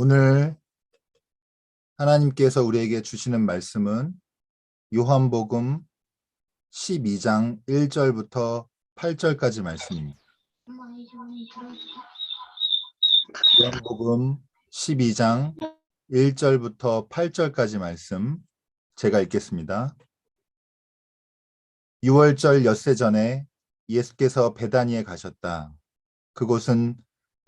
오늘 하나님께서 우리에게 주시는 말씀은 요한복음 12장 1절부터 8절까지 말씀입니다. 요한복음 12장 1절부터 8절까지 말씀 제가 읽겠습니다. 6월절 엿새 전에 예수께서 베다니에 가셨다. 그곳은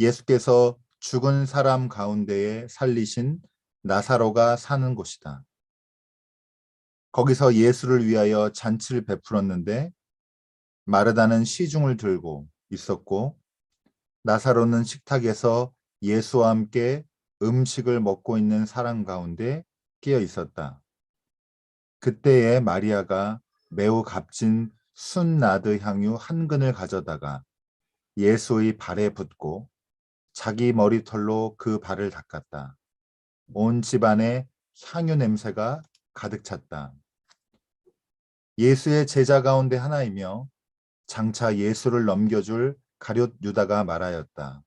예수께서 죽은 사람 가운데에 살리신 나사로가 사는 곳이다. 거기서 예수를 위하여 잔치를 베풀었는데 마르다는 시중을 들고 있었고 나사로는 식탁에서 예수와 함께 음식을 먹고 있는 사람 가운데 끼어 있었다. 그때에 마리아가 매우 값진 순나드 향유 한 근을 가져다가 예수의 발에 붓고 자기 머리털로 그 발을 닦았다. 온 집안에 향유 냄새가 가득 찼다. 예수의 제자 가운데 하나이며 장차 예수를 넘겨줄 가룟 유다가 말하였다.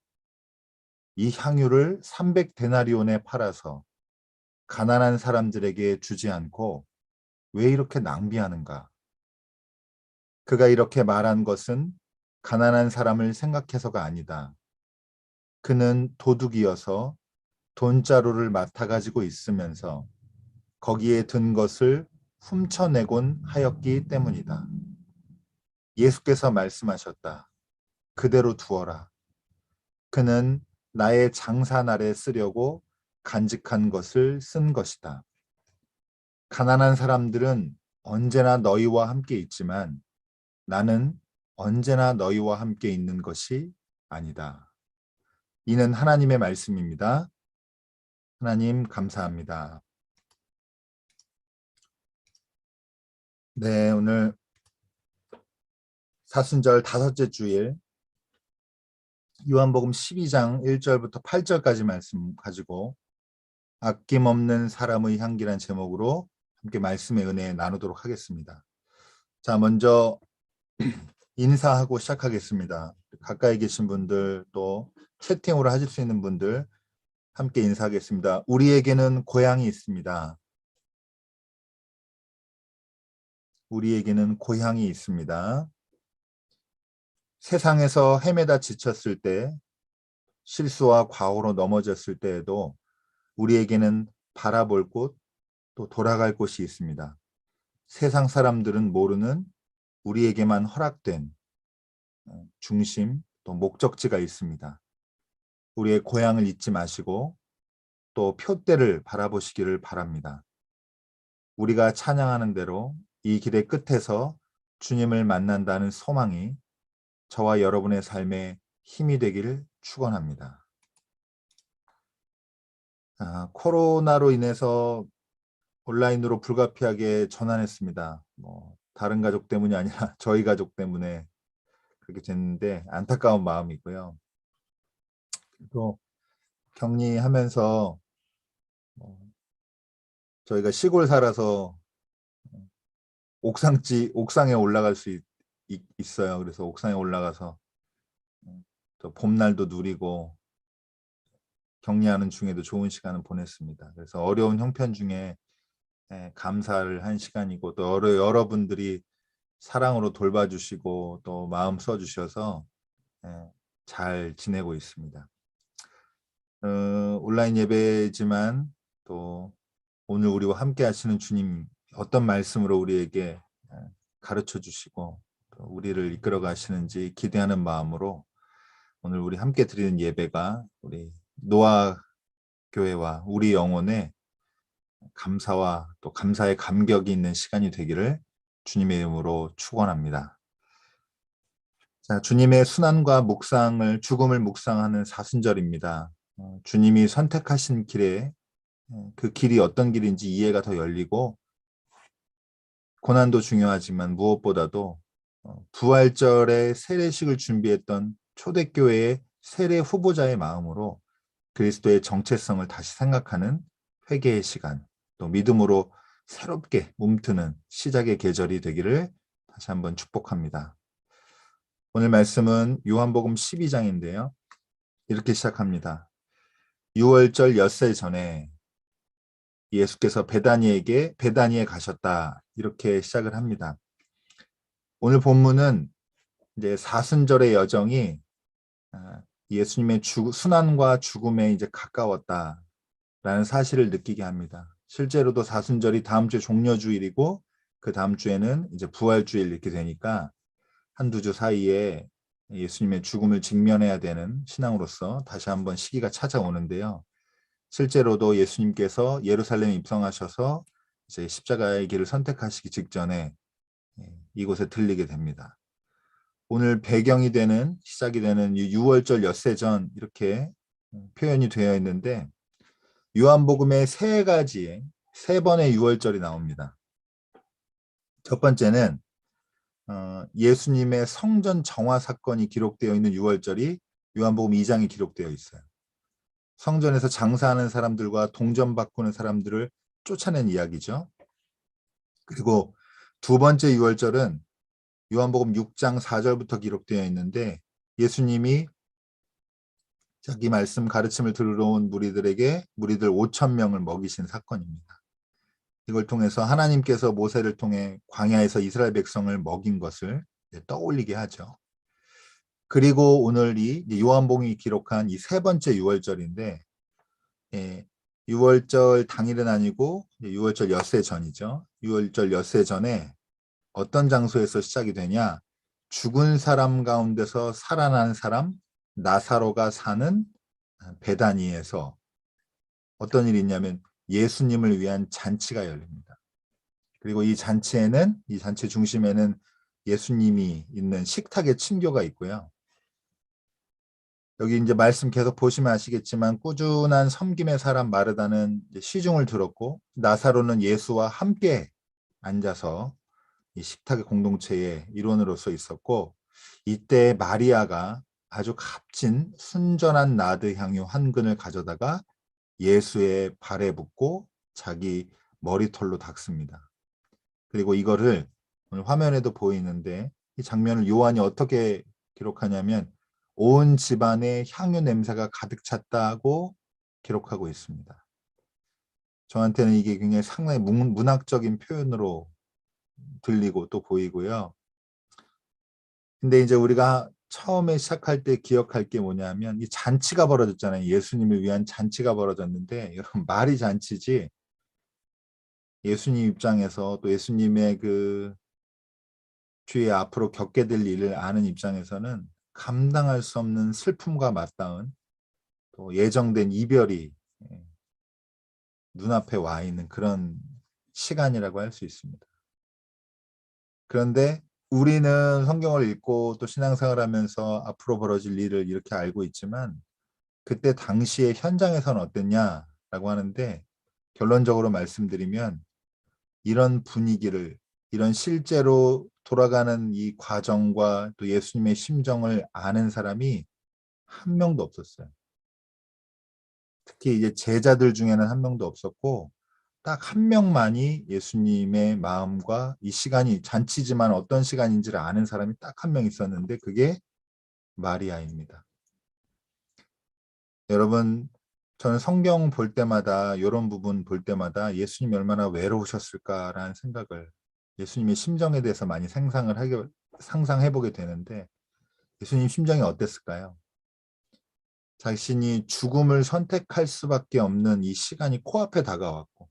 이 향유를 300데나리온에 팔아서 가난한 사람들에게 주지 않고 왜 이렇게 낭비하는가? 그가 이렇게 말한 것은 가난한 사람을 생각해서가 아니다. 그는 도둑이어서 돈자루를 맡아가지고 있으면서 거기에 든 것을 훔쳐내곤 하였기 때문이다. 예수께서 말씀하셨다. 그대로 두어라. 그는 나의 장사날에 쓰려고 간직한 것을 쓴 것이다. 가난한 사람들은 언제나 너희와 함께 있지만 나는 언제나 너희와 함께 있는 것이 아니다. 이는 하나님의 말씀입니다. 하나님 감사합니다. 네, 오늘 사순절 다섯째 주일 요한복음 12장 1절부터 8절까지 말씀 가지고 아낌없는 사람의 향기란 제목으로 함께 말씀의 은혜 나누도록 하겠습니다. 자, 먼저 인사하고 시작하겠습니다. 가까이 계신 분들 또 채팅으로 하실 수 있는 분들 함께 인사하겠습니다. 우리에게는 고향이 있습니다. 우리에게는 고향이 있습니다. 세상에서 헤매다 지쳤을 때, 실수와 과오로 넘어졌을 때에도 우리에게는 바라볼 곳, 또 돌아갈 곳이 있습니다. 세상 사람들은 모르는 우리에게만 허락된 중심, 또 목적지가 있습니다. 우리의 고향을 잊지 마시고 또 표대를 바라보시기를 바랍니다. 우리가 찬양하는 대로 이 길의 끝에서 주님을 만난다는 소망이 저와 여러분의 삶에 힘이 되기를 축원합니다. 코로나로 인해서 온라인으로 불가피하게 전환했습니다. 다른 가족 때문이 아니라 저희 가족 때문에 그렇게 됐는데 안타까운 마음이고요. 또 격리하면서 저희가 시골 살아서 옥상에 올라갈 수 있어요. 그래서 옥상에 올라가서 또 봄날도 누리고 격리하는 중에도 좋은 시간을 보냈습니다. 그래서 어려운 형편 중에 감사를 한 시간이고 또 여러분들이 사랑으로 돌봐주시고 또 마음 써주셔서 잘 지내고 있습니다. 온라인 예배지만 또 오늘 우리와 함께 하시는 주님 어떤 말씀으로 우리에게 가르쳐 주시고 또 우리를 이끌어 가시는지 기대하는 마음으로 오늘 우리 함께 드리는 예배가 우리 노아 교회와 우리 영혼에 감사와 또 감사의 감격이 있는 시간이 되기를 주님의 이름으로 축원합니다. 자, 주님의 순환과 묵상을 죽음을 묵상하는 사순절입니다. 주님이 선택하신 길에 그 길이 어떤 길인지 이해가 더 열리고 고난도 중요하지만 무엇보다도 부활절에 세례식을 준비했던 초대교회의 세례 후보자의 마음으로 그리스도의 정체성을 다시 생각하는 회개의 시간, 또 믿음으로 새롭게 움트는 시작의 계절이 되기를 다시 한번 축복합니다. 오늘 말씀은 요한복음 12장인데요. 이렇게 시작합니다. 유월절 엿새 전에 예수께서 베다니에 가셨다. 이렇게 시작을 합니다. 오늘 본문은 이제 사순절의 여정이 예수님의 순환과 죽음에 이제 가까웠다라는 사실을 느끼게 합니다. 실제로도 사순절이 다음 주 종려주일이고 그 다음 주에는 이제 부활주일 이렇게 되니까 한두 주 사이에 예수님의 죽음을 직면해야 되는 신앙으로서 다시 한번 시기가 찾아오는데요. 실제로도 예수님께서 예루살렘에 입성하셔서 이제 십자가의 길을 선택하시기 직전에 이곳에 들리게 됩니다. 오늘 배경이 되는 시작이 되는 유월절 엿새전 이렇게 표현이 되어 있는데 요한복음에 세 번의 유월절이 나옵니다. 첫 번째는 예수님의 성전 정화 사건이 기록되어 있는 유월절이 요한복음 2장에 기록되어 있어요. 성전에서 장사하는 사람들과 동전 바꾸는 사람들을 쫓아낸 이야기죠. 그리고 두 번째 유월절은 요한복음 6장 4절부터 기록되어 있는데 예수님이 자기 말씀 가르침을 들으러 온 무리들 5천 명을 먹이신 사건입니다. 이걸 통해서 하나님께서 모세를 통해 광야에서 이스라엘 백성을 먹인 것을 떠올리게 하죠. 그리고 오늘 이 요한복음이 기록한 이 세 번째 유월절인데 6월절 당일은 아니고 6월절 엿새 전이죠. 6월절 엿새 전에 어떤 장소에서 시작이 되냐? 죽은 사람 가운데서 살아난 사람 나사로가 사는 베다니에서 어떤 일이 있냐면 예수님을 위한 잔치가 열립니다. 그리고 이 잔치 중심에는 예수님이 있는 식탁의 친교가 있고요. 여기 이제 말씀 계속 보시면 아시겠지만 꾸준한 섬김의 사람 마르다는 시중을 들었고 나사로는 예수와 함께 앉아서 이 식탁의 공동체의 일원으로서 있었고 이때 마리아가 아주 값진 순전한 나드 향유 한 근을 가져다가 예수의 발에 붓고 자기 머리털로 닦습니다. 그리고 이거를 오늘 화면에도 보이는데 이 장면을 요한이 어떻게 기록하냐면 온 집안에 향유 냄새가 가득 찼다고 기록하고 있습니다. 저한테는 이게 굉장히 상당히 문학적인 표현으로 들리고 또 보이고요. 근데 이제 우리가 처음에 시작할 때 기억할 게 뭐냐면 이 잔치가 벌어졌잖아요. 예수님을 위한 잔치가 벌어졌는데 여러분 말이 잔치지 예수님 입장에서 또 예수님의 그 뒤에 앞으로 겪게 될 일을 아는 입장에서는 감당할 수 없는 슬픔과 맞닿은 또 예정된 이별이 눈앞에 와 있는 그런 시간이라고 할 수 있습니다. 그런데 우리는 성경을 읽고 또 신앙생활하면서 앞으로 벌어질 일을 이렇게 알고 있지만 그때 당시의 현장에서는 어땠냐라고 하는데 결론적으로 말씀드리면 이런 분위기를 이런 실제로 돌아가는 이 과정과 또 예수님의 심정을 아는 사람이 한 명도 없었어요. 특히 이제 제자들 중에는 한 명도 없었고 딱 한 명만이 예수님의 마음과 이 시간이 잔치지만 어떤 시간인지를 아는 사람이 딱 한 명 있었는데 그게 마리아입니다. 여러분 저는 성경 볼 때마다 이런 부분 볼 때마다 예수님이 얼마나 외로우셨을까라는 생각을 예수님의 심정에 대해서 많이 상상해 보게 되는데 예수님 심정이 어땠을까요? 자신이 죽음을 선택할 수밖에 없는 이 시간이 코앞에 다가왔고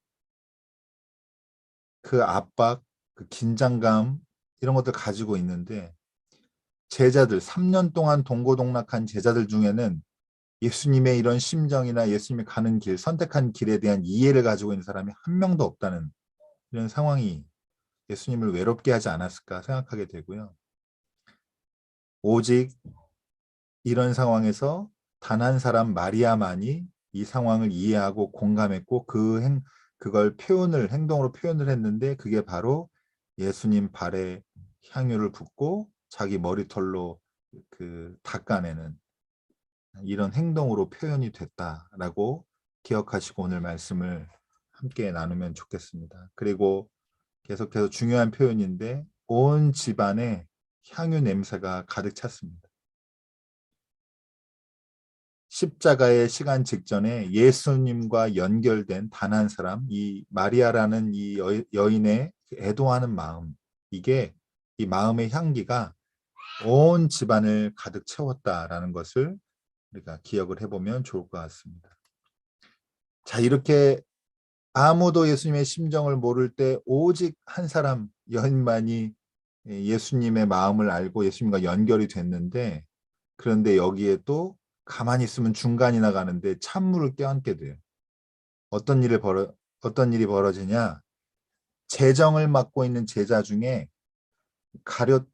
그 압박, 그 긴장감 이런 것들 가지고 있는데 제자들 3년 동안 동고동락한 제자들 중에는 예수님의 이런 심정이나 예수님이 가는 길, 선택한 길에 대한 이해를 가지고 있는 사람이 한 명도 없다는 이런 상황이 예수님을 외롭게 하지 않았을까 생각하게 되고요. 오직 이런 상황에서 단 한 사람 마리아만이 이 상황을 이해하고 공감했고 그걸 행동으로 표현을 했는데 그게 바로 예수님 발에 향유를 붓고 자기 머리털로 닦아내는 이런 행동으로 표현이 됐다라고 기억하시고 오늘 말씀을 함께 나누면 좋겠습니다. 그리고 계속해서 중요한 표현인데 온 집안에 향유 냄새가 가득 찼습니다. 십자가의 시간 직전에 예수님과 연결된 단 한 사람, 이 마리아라는 이 여인의 애도하는 마음, 이게 이 마음의 향기가 온 집안을 가득 채웠다라는 것을 우리가 기억을 해보면 좋을 것 같습니다. 자, 이렇게 아무도 예수님의 심정을 모를 때 오직 한 사람 여인만이 예수님의 마음을 알고 예수님과 연결이 됐는데, 그런데 여기에 또 가만히 있으면 중간이 나가는데 찬물을 껴안게 돼요. 어떤 일이 벌어지냐? 재정을 맡고 있는 제자 중에 가룟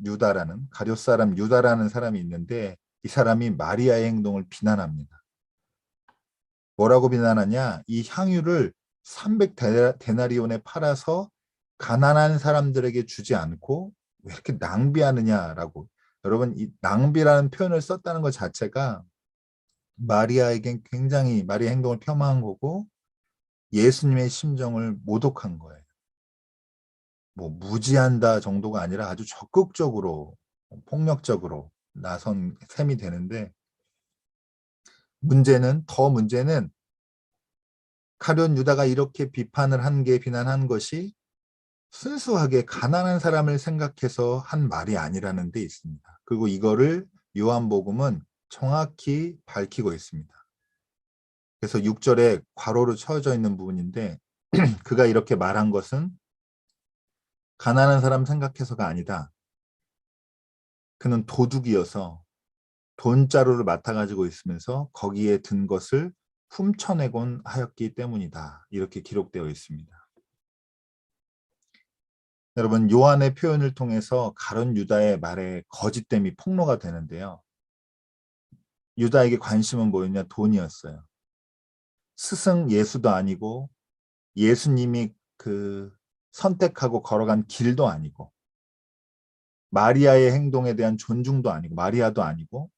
사람 유다라는 사람이 있는데, 이 사람이 마리아의 행동을 비난합니다. 뭐라고 비난하냐? 이 향유를 300데나리온에 팔아서 가난한 사람들에게 주지 않고 왜 이렇게 낭비하느냐라고. 여러분, 이 낭비라는 표현을 썼다는 것 자체가 마리아에겐 굉장히 마리아 행동을 폄하한 거고 예수님의 심정을 모독한 거예요. 뭐 무지한다 정도가 아니라 아주 적극적으로 폭력적으로 나선 셈이 되는데, 문제는 가룟 유다가 이렇게 비난한 것이 순수하게 가난한 사람을 생각해서 한 말이 아니라는 데 있습니다. 그리고 이거를 요한복음은 정확히 밝히고 있습니다. 그래서 6절에 괄호로 쳐져 있는 부분인데 그가 이렇게 말한 것은 가난한 사람 생각해서가 아니다. 그는 도둑이어서 돈자루를 맡아가지고 있으면서 거기에 든 것을 훔쳐내곤 하였기 때문이다. 이렇게 기록되어 있습니다. 여러분, 요한의 표현을 통해서 가룟 유다의 말에 거짓됨이 폭로가 되는데요. 유다에게 관심은 뭐였냐? 돈이었어요. 스승 예수도 아니고 예수님이 선택하고 걸어간 길도 아니고 마리아의 행동에 대한 존중도 아니고 마리아도 아니고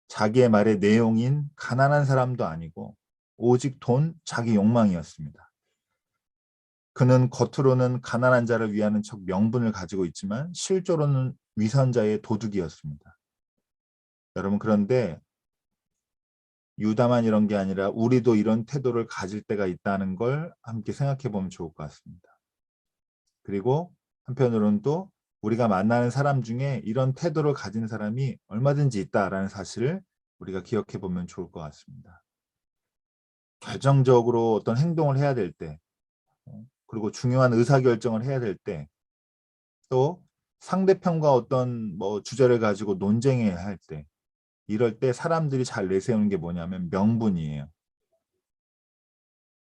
자기의 말의 내용인 가난한 사람도 아니고 오직 돈, 자기 욕망이었습니다. 그는 겉으로는 가난한 자를 위하는 척 명분을 가지고 있지만 실제로는 위선자의 도둑이었습니다. 여러분, 그런데 유다만 이런 게 아니라 우리도 이런 태도를 가질 때가 있다는 걸 함께 생각해 보면 좋을 것 같습니다. 그리고 한편으로는 또 우리가 만나는 사람 중에 이런 태도를 가진 사람이 얼마든지 있다라는 사실을 우리가 기억해 보면 좋을 것 같습니다. 결정적으로 어떤 행동을 해야 될 때, 그리고 중요한 의사결정을 해야 될 때, 또 상대편과 어떤 주제를 가지고 논쟁해야 할 때, 이럴 때 사람들이 잘 내세우는 게 뭐냐면 명분이에요.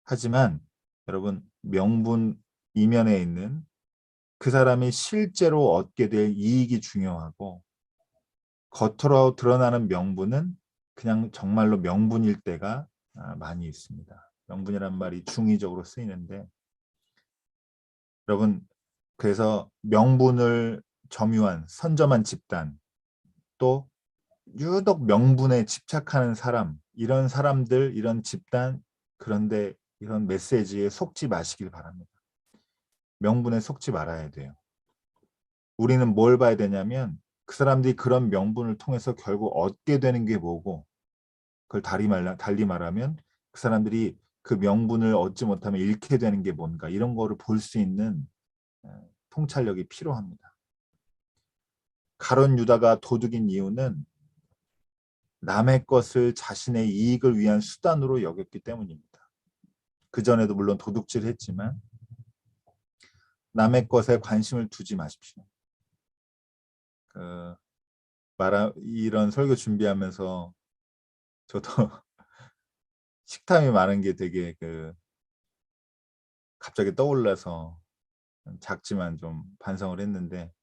하지만 여러분, 명분 이면에 있는 그 사람이 실제로 얻게 될 이익이 중요하고 겉으로 드러나는 명분은 그냥 정말로 명분일 때가 많이 있습니다. 명분이란 말이 중의적으로 쓰이는데, 여러분, 그래서 명분을 점유한 선점한 집단, 또 유독 명분에 집착하는 사람, 이런 사람들, 이런 집단, 그런데 이런 메시지에 속지 마시길 바랍니다. 명분에 속지 말아야 돼요. 우리는 뭘 봐야 되냐면 그 사람들이 그런 명분을 통해서 결국 얻게 되는 게 뭐고, 그걸 달리 말하면 그 사람들이 그 명분을 얻지 못하면 잃게 되는 게 뭔가, 이런 거를 볼 수 있는 통찰력이 필요합니다. 가룟 유다가 도둑인 이유는 남의 것을 자신의 이익을 위한 수단으로 여겼기 때문입니다. 그전에도 물론 도둑질을 했지만 남의 것에 관심을 두지 마십시오. 이런 설교 준비하면서 저도 식탐이 많은 게 되게 갑자기 떠올라서 작지만 좀 반성을 했는데,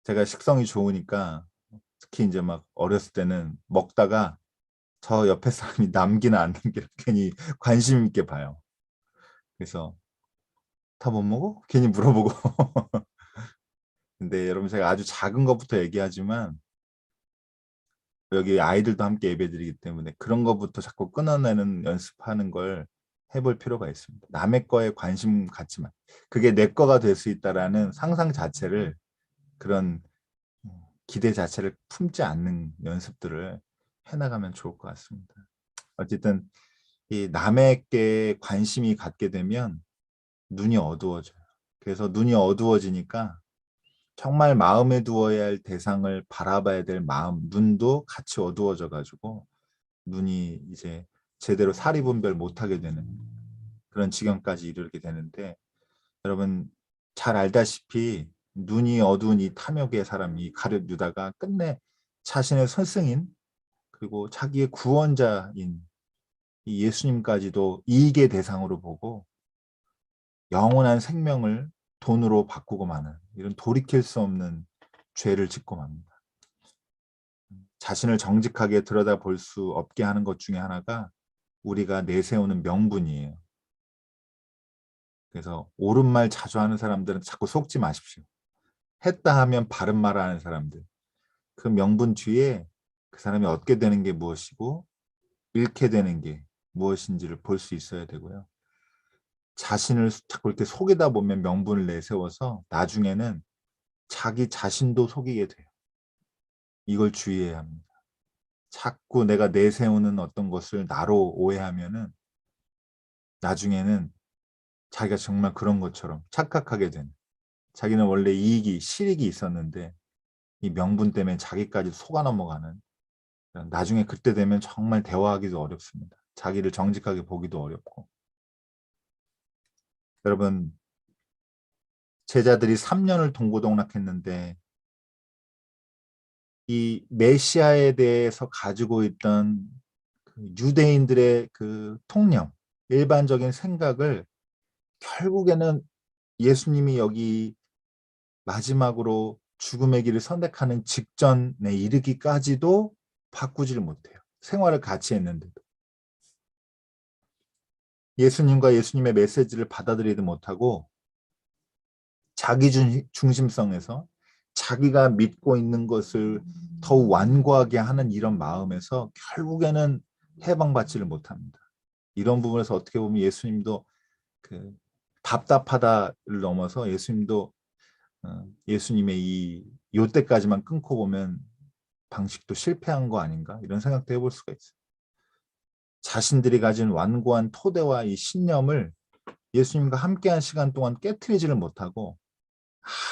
제가 식성이 좋으니까 특히 이제 막 어렸을 때는 먹다가 저 옆에 사람이 남기나 안 남기나 괜히 관심 있게 봐요. 그래서 다 못 먹어? 괜히 물어보고. 근데 여러분, 제가 아주 작은 것부터 얘기하지만 여기 아이들도 함께 예배드리기 때문에 그런 것부터 자꾸 끊어내는 연습하는 걸 해볼 필요가 있습니다. 남의 거에 관심 갖지만 그게 내 거가 될 수 있다라는 상상 자체를, 그런 기대 자체를 품지 않는 연습들을 해나가면 좋을 것 같습니다. 어쨌든 이 남에게 관심이 갖게 되면 눈이 어두워져요. 그래서 눈이 어두워지니까 정말 마음에 두어야 할 대상을 바라봐야 될 마음, 눈도 같이 어두워져 가지고 눈이 이제 제대로 사리분별 못하게 되는 그런 지경까지 이르게 되는데, 여러분 잘 알다시피 눈이 어두운 이 탐욕의 사람, 이 가룟 유다가 끝내 자신의 스승인 그리고 자기의 구원자인 이 예수님까지도 이익의 대상으로 보고 영원한 생명을 돈으로 바꾸고 마는 이런 돌이킬 수 없는 죄를 짓고 맙니다. 자신을 정직하게 들여다볼 수 없게 하는 것 중에 하나가 우리가 내세우는 명분이에요. 그래서 옳은 말 자주 하는 사람들은 자꾸 속지 마십시오. 했다 하면 바른 말을 하는 사람들. 그 명분 뒤에 그 사람이 얻게 되는 게 무엇이고 잃게 되는 게 무엇인지를 볼 수 있어야 되고요. 자신을 자꾸 이렇게 속이다 보면 명분을 내세워서 나중에는 자기 자신도 속이게 돼요. 이걸 주의해야 합니다. 자꾸 내가 내세우는 어떤 것을 나로 오해하면은 나중에는 자기가 정말 그런 것처럼 착각하게 되는, 자기는 원래 이익이 실익이 있었는데 이 명분 때문에 자기까지 속아 넘어가는, 나중에 그때 되면 정말 대화하기도 어렵습니다. 자기를 정직하게 보기도 어렵고. 여러분, 제자들이 3년을 동고동락했는데 이 메시아에 대해서 가지고 있던 그 유대인들의 그 통념, 일반적인 생각을 결국에는 예수님이 여기 마지막으로 죽음의 길을 선택하는 직전에 이르기까지도 바꾸지를 못해요. 생활을 같이 했는데도. 예수님과 예수님의 메시지를 받아들이지 못하고 자기 중심성에서 자기가 믿고 있는 것을 더욱 완고하게 하는 이런 마음에서 결국에는 해방받지를 못합니다. 이런 부분에서 어떻게 보면 예수님도 그 답답하다를 넘어서 예수님도 예수님의 이 요때까지만 끊고 보면 방식도 실패한 거 아닌가 이런 생각도 해볼 수가 있어요. 자신들이 가진 완고한 토대와 이 신념을 예수님과 함께한 시간 동안 깨트리지를 못하고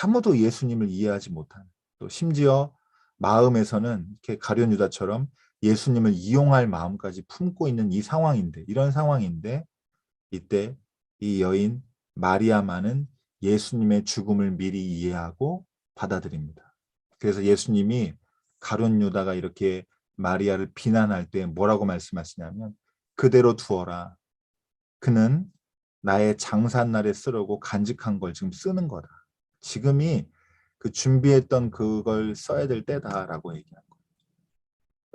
아무도 예수님을 이해하지 못하는, 또 심지어 마음에서는 이렇게 가룟 유다처럼 예수님을 이용할 마음까지 품고 있는 이 상황인데, 이런 상황인데 이때 이 여인 마리아만은 예수님의 죽음을 미리 이해하고 받아들입니다. 그래서 예수님이 가룟 유다가 이렇게 마리아를 비난할 때 뭐라고 말씀하시냐면 그대로 두어라. 그는 나의 장산날에 쓰려고 간직한 걸 지금 쓰는 거다. 지금이 그 준비했던 그걸 써야 될 때다라고 얘기한 거예요.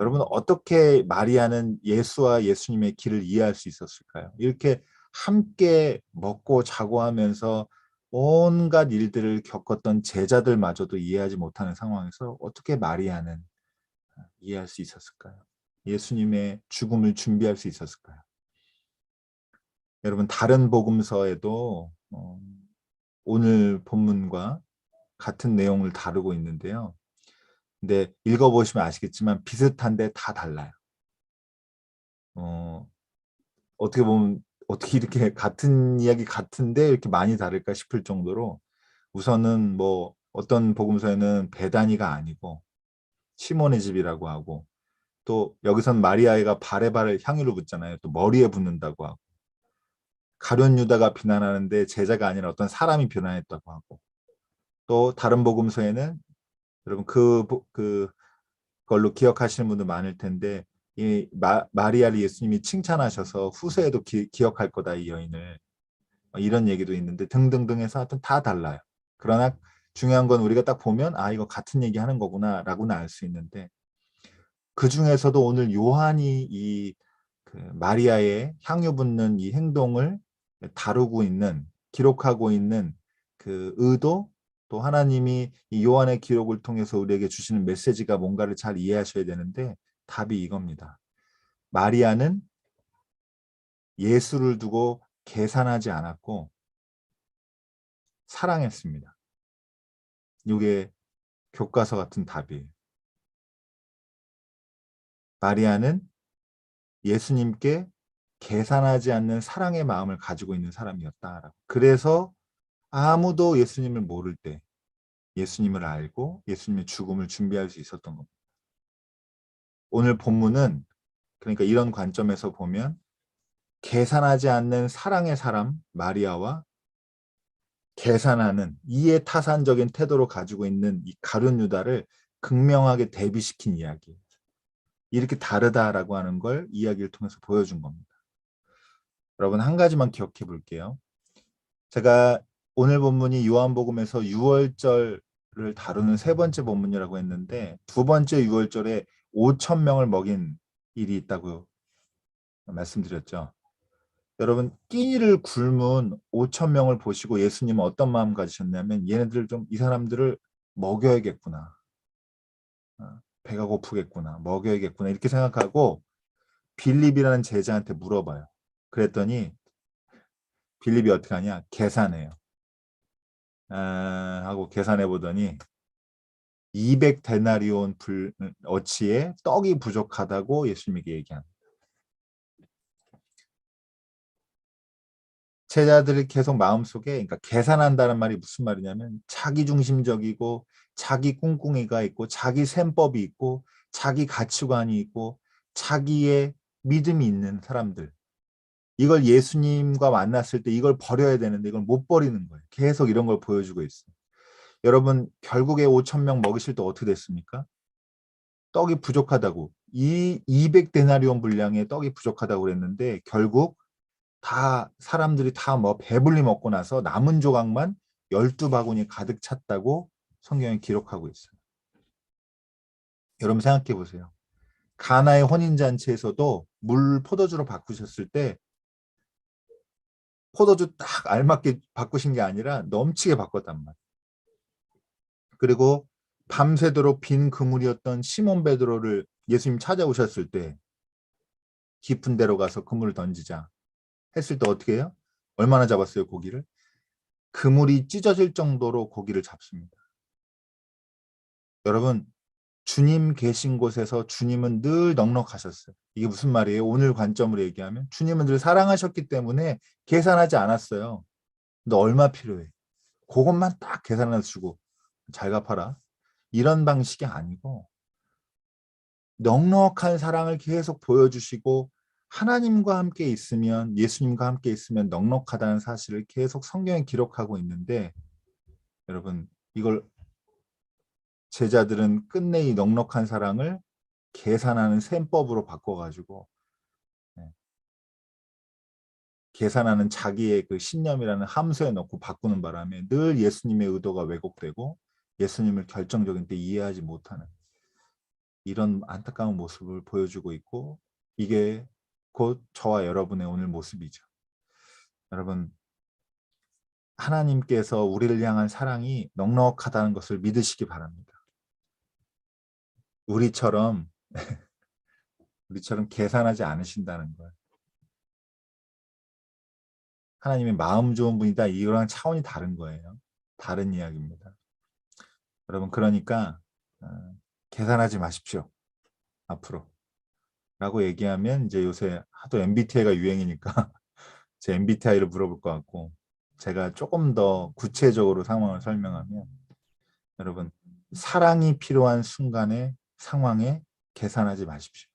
여러분 어떻게 마리아는 예수와 예수님의 길을 이해할 수 있었을까요? 이렇게 함께 먹고 자고 하면서 온갖 일들을 겪었던 제자들마저도 이해하지 못하는 상황에서 어떻게 마리아는 이해할 수 있었을까요? 예수님의 죽음을 준비할 수 있었을까요? 여러분 다른 복음서에도 오늘 본문과 같은 내용을 다루고 있는데요. 근데 읽어보시면 아시겠지만 비슷한데 다 달라요. 어, 어떻게 보면 어떻게 이렇게 같은 이야기 같은데 이렇게 많이 다를까 싶을 정도로, 우선은 뭐 어떤 복음서에는 베다니가 아니고 시몬의 집이라고 하고, 또 여기선 마리아가 발에 발을 향유를 붓잖아요. 또 머리에 붓는다고 하고, 가룟 유다가 비난하는데 제자가 아니라 어떤 사람이 비난했다고 하고, 또 다른 복음서에는 여러분 그걸로 기억하시는 분도 많을 텐데 이 마리아를 예수님이 칭찬하셔서 후세에도 기억할 거다 이 여인을, 이런 얘기도 있는데 등등등 해서 하여튼 다 달라요. 그러나 중요한 건 우리가 딱 보면 아 이거 같은 얘기 하는 거구나 라고는 알 수 있는데, 그 중에서도 오늘 요한이 이 그 마리아의 향유 붓는 이 행동을 다루고 있는, 기록하고 있는 그 의도, 또 하나님이 이 요한의 기록을 통해서 우리에게 주시는 메시지가 뭔가를 잘 이해하셔야 되는데 답이 이겁니다. 마리아는 예수를 두고 계산하지 않았고 사랑했습니다. 이게 교과서 같은 답이에요. 마리아는 예수님께 계산하지 않는 사랑의 마음을 가지고 있는 사람이었다라고. 그래서 아무도 예수님을 모를 때 예수님을 알고 예수님의 죽음을 준비할 수 있었던 겁니다. 오늘 본문은 그러니까 이런 관점에서 보면 계산하지 않는 사랑의 사람 마리아와 계산하는 이해타산적인 태도로 가지고 있는 이 가룟 유다를 극명하게 대비시킨 이야기. 이렇게 다르다라고 하는 걸 이야기를 통해서 보여준 겁니다. 여러분 한 가지만 기억해 볼게요. 제가 오늘 본문이 요한복음에서 유월절을 다루는 세 번째 본문이라고 했는데 두 번째 유월절에 5천 명을 먹인 일이 있다고 말씀드렸죠. 여러분 끼니를 굶은 5천 명을 보시고 예수님은 어떤 마음 가지셨냐면 얘네들 좀 이 사람들을 먹여야겠구나. 배가 고프겠구나. 먹여야겠구나. 이렇게 생각하고 빌립이라는 제자한테 물어봐요. 그랬더니 빌립이 어떻게 하냐? 계산해요. 하고 계산해 보더니 200데나리온 어치에 떡이 부족하다고 예수님에게 얘기합니다. 제자들이 계속 마음속에 그러니까 계산한다는 말이 무슨 말이냐면 자기중심적이고 자기 꿍꿍이가 있고 자기 셈법이 있고 자기 가치관이 있고 자기의 믿음이 있는 사람들. 이걸 예수님과 만났을 때 이걸 버려야 되는데 이걸 못 버리는 거예요. 계속 이런 걸 보여주고 있어요. 여러분 결국에 5천 명 먹이실 때 어떻게 됐습니까? 떡이 부족하다고. 이 200데나리온 분량의 떡이 부족하다고 그랬는데 결국 다 사람들이 다 뭐 배불리 먹고 나서 남은 조각만 12바구니 가득 찼다고 성경에 기록하고 있어요. 여러분 생각해 보세요. 가나의 혼인잔치에서도 물 포도주로 바꾸셨을 때 포도주 딱 알맞게 바꾸신 게 아니라 넘치게 바꿨단 말이에요. 그리고 밤새도록 빈 그물이었던 시몬 베드로를 예수님 찾아오셨을 때 깊은 데로 가서 그물을 던지자 했을 때 어떻게 해요? 얼마나 잡았어요, 고기를? 그물이 찢어질 정도로 고기를 잡습니다. 여러분, 주님 계신 곳에서 주님은 늘 넉넉하셨어요. 이게 무슨 말이에요? 오늘 관점으로 얘기하면 주님은 늘 사랑하셨기 때문에 계산하지 않았어요. 너 얼마 필요해? 그것만 딱 계산해서 주고 잘 갚아라. 이런 방식이 아니고 넉넉한 사랑을 계속 보여주시고 하나님과 함께 있으면 예수님과 함께 있으면 넉넉하다는 사실을 계속 성경에 기록하고 있는데 여러분 이걸 제자들은 끝내 이 넉넉한 사랑을 계산하는 셈법으로 바꿔가지고 예, 계산하는 자기의 그 신념이라는 함수에 넣고 바꾸는 바람에 늘 예수님의 의도가 왜곡되고 예수님을 결정적인 때 이해하지 못하는 이런 안타까운 모습을 보여주고 있고 이게 곧 저와 여러분의 오늘 모습이죠. 여러분 하나님께서 우리를 향한 사랑이 넉넉하다는 것을 믿으시기 바랍니다. 우리처럼 계산하지 않으신다는 걸. 하나님의 마음 좋은 분이다. 이거랑 차원이 다른 거예요. 다른 이야기입니다. 여러분 그러니까 계산하지 마십시오. 앞으로. 라고 얘기하면 이제 요새 하도 MBTI가 유행이니까 제 MBTI를 물어볼 것 같고 제가 조금 더 구체적으로 상황을 설명하면 여러분 사랑이 필요한 순간에 상황에 계산하지 마십시오.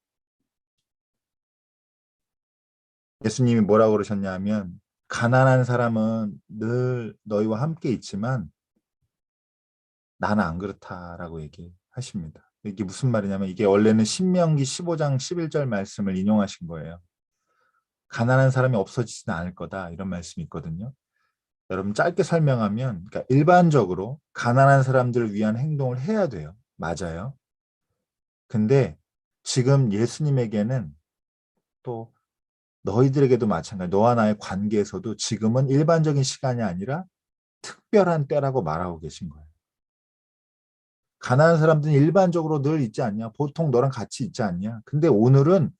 예수님이 뭐라고 그러셨냐 하면 가난한 사람은 늘 너희와 함께 있지만 나는 안 그렇다라고 얘기하십니다. 이게 무슨 말이냐면 이게 원래는 신명기 15장 11절 말씀을 인용하신 거예요. 가난한 사람이 없어지지는 않을 거다 이런 말씀이 있거든요. 여러분 짧게 설명하면 그러니까 일반적으로 가난한 사람들을 위한 행동을 해야 돼요. 맞아요. 근데 지금 예수님에게는 또 너희들에게도 마찬가지 너와 나의 관계에서도 지금은 일반적인 시간이 아니라 특별한 때라고 말하고 계신 거예요. 가난한 사람들은 일반적으로 늘 있지 않냐? 보통 너랑 같이 있지 않냐? 근데 오늘은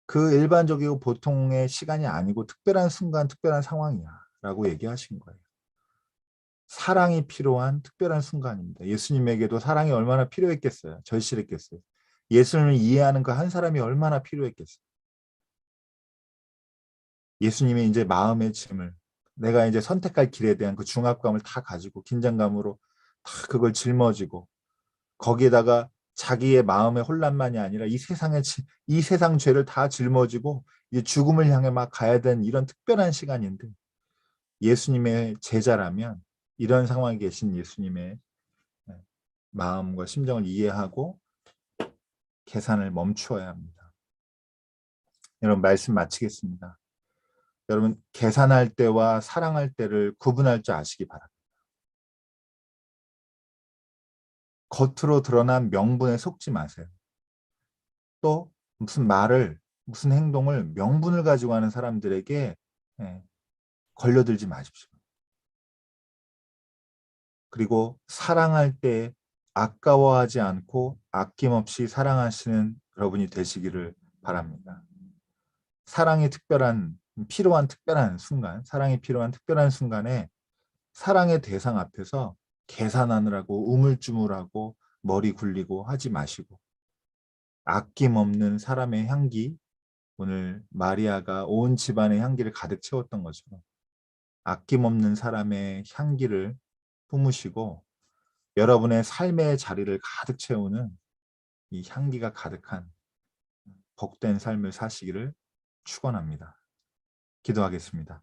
그 일반적이고 보통의 시간이 아니고 특별한 순간, 특별한 상황이야. 라고 얘기하신 거예요. 사랑이 필요한 특별한 순간입니다. 예수님에게도 사랑이 얼마나 필요했겠어요. 절실했겠어요. 예수님을 이해하는 그 한 사람이 얼마나 필요했겠어요. 예수님이 이제 마음의 짐을, 내가 이제 선택할 길에 대한 그 중압감을 다 가지고 긴장감으로 다 그걸 짊어지고, 거기에다가 자기의 마음의 혼란만이 아니라 이 세상 죄를 다 짊어지고 이제 죽음을 향해 막 가야 되는 이런 특별한 시간인데, 예수님의 제자라면 이런 상황에 계신 예수님의 마음과 심정을 이해하고 계산을 멈추어야 합니다. 여러분, 말씀 마치겠습니다. 여러분, 계산할 때와 사랑할 때를 구분할 줄 아시기 바랍니다. 겉으로 드러난 명분에 속지 마세요. 또 무슨 행동을 명분을 가지고 하는 사람들에게 걸려들지 마십시오. 그리고 사랑할 때 아까워하지 않고 아낌없이 사랑하시는 여러분이 되시기를 바랍니다. 사랑이 필요한 특별한 순간에 사랑의 대상 앞에서 계산하느라고 우물쭈물하고 머리 굴리고 하지 마시고, 아낌없는 사람의 향기, 오늘 마리아가 온 집안의 향기를 가득 채웠던 것처럼 아낌없는 사람의 향기를 품으시고 여러분의 삶의 자리를 가득 채우는 이 향기가 가득한 복된 삶을 사시기를 축원합니다. 기도하겠습니다.